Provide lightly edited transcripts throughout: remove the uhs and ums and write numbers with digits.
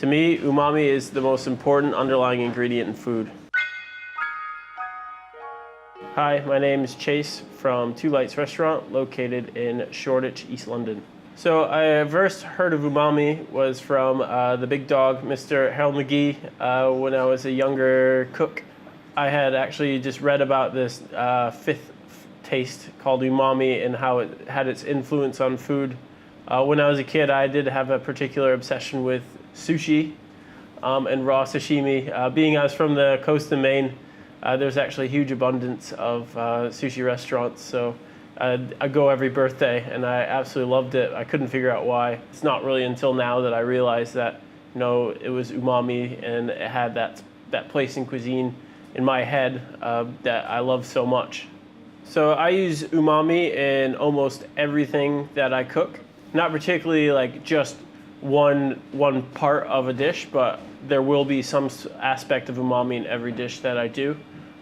To me, umami is the most important underlying ingredient in food. Hi, my name is Chase from Two Lights Restaurant located in Shoreditch, East London. So I first heard of umami was from the big dog, Mr. Harold McGee, when I was a younger cook. I had actually just read about this fifth taste called umami and how it had its influence on food. When I was a kid, I did have a particular obsession with sushi and raw sashimi. Being I was from the coast of Maine, there's actually a huge abundance of sushi restaurants. So I go every birthday and I absolutely loved it. I couldn't figure out why. It's not really until now that I realized that, you know, it was umami and it had that place in cuisine in my head that I love so much. So I use umami in almost everything that I cook. Not particularly like just one part of a dish, but there will be some aspect of umami in every dish that I do.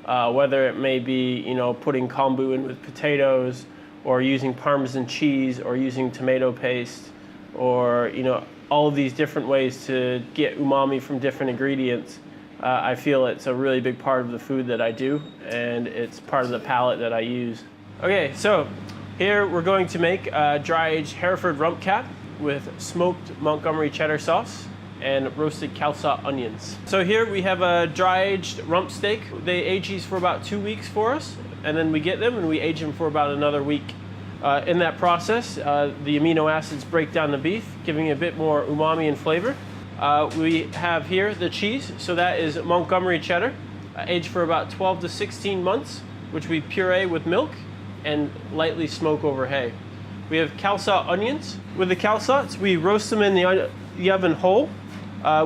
Whether it may be, you know, putting kombu in with potatoes, or using Parmesan cheese, or using tomato paste, or, you know, all of these different ways to get umami from different ingredients. I feel it's a really big part of the food that I do, and it's part of the palette that I use. Okay, so here we're going to make a dry-aged Hereford Rump Cap with smoked Montgomery cheddar sauce and roasted Calçot onions. So here we have a dry-aged rump steak. They age these for about 2 weeks for us, and then we get them and we age them for about another week. In that process, the amino acids break down the beef, giving it a bit more umami and flavor. We have here the cheese, so that is Montgomery cheddar, aged for about 12 to 16 months, which we puree with milk and lightly smoke over hay. We have Calçot onions. With the Calçots, we roast them in the oven whole.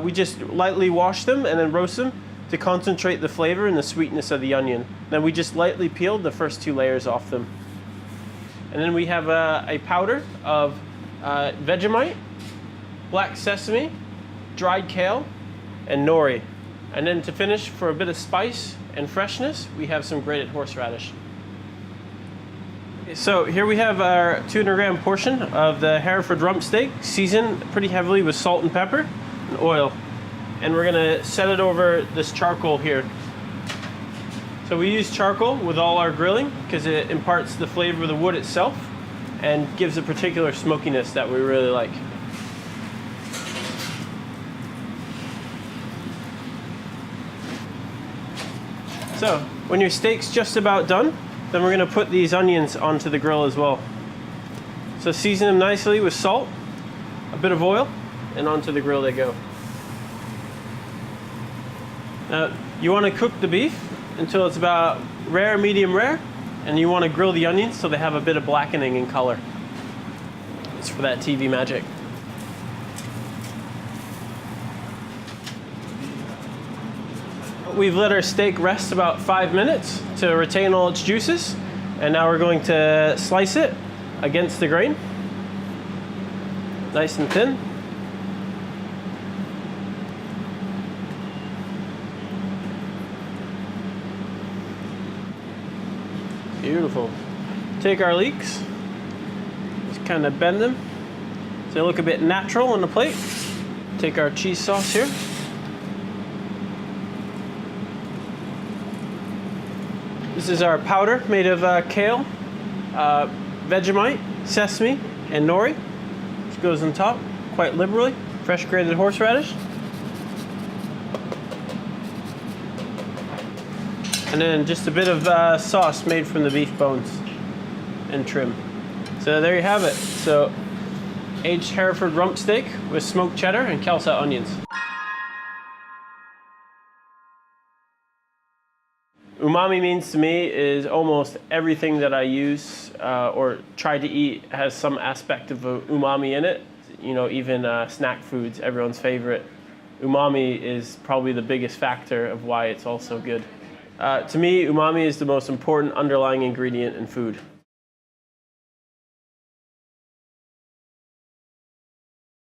We just lightly wash them and then roast them to concentrate the flavor and the sweetness of the onion. Then we just lightly peeled the first 2 layers off them. And then we have a powder of Vegemite, black sesame, dried kale, and nori. And then to finish, for a bit of spice and freshness, we have some grated horseradish. So here we have our 200-gram portion of the Hereford rump steak, seasoned pretty heavily with salt and pepper and oil. And we're gonna set it over this charcoal here. So we use charcoal with all our grilling because it imparts the flavor of the wood itself and gives a particular smokiness that we really like. So when your steak's just about done, then we're gonna put these onions onto the grill as well. So season them nicely with salt, a bit of oil, and onto the grill they go. Now, you wanna cook the beef until it's about rare, medium rare, and you wanna grill the onions so they have a bit of blackening in color. It's for that TV magic. We've let our steak rest about 5 minutes to retain all its juices, and now we're going to slice it against the grain, nice and thin. Beautiful. Take our leeks, just kind of bend them so they look a bit natural on the plate. Take our cheese sauce here. This is our powder made of kale, Vegemite, sesame, and nori, which goes on top quite liberally. Fresh grated horseradish. And then just a bit of sauce made from the beef bones and trim. So there you have it. So aged Hereford rump steak with smoked cheddar and Calçot onions. Umami means to me is almost everything that I use or try to eat has some aspect of umami in it. You know, even snack foods, everyone's favorite. Umami is probably the biggest factor of why it's all so good. To me, umami is the most important underlying ingredient in food.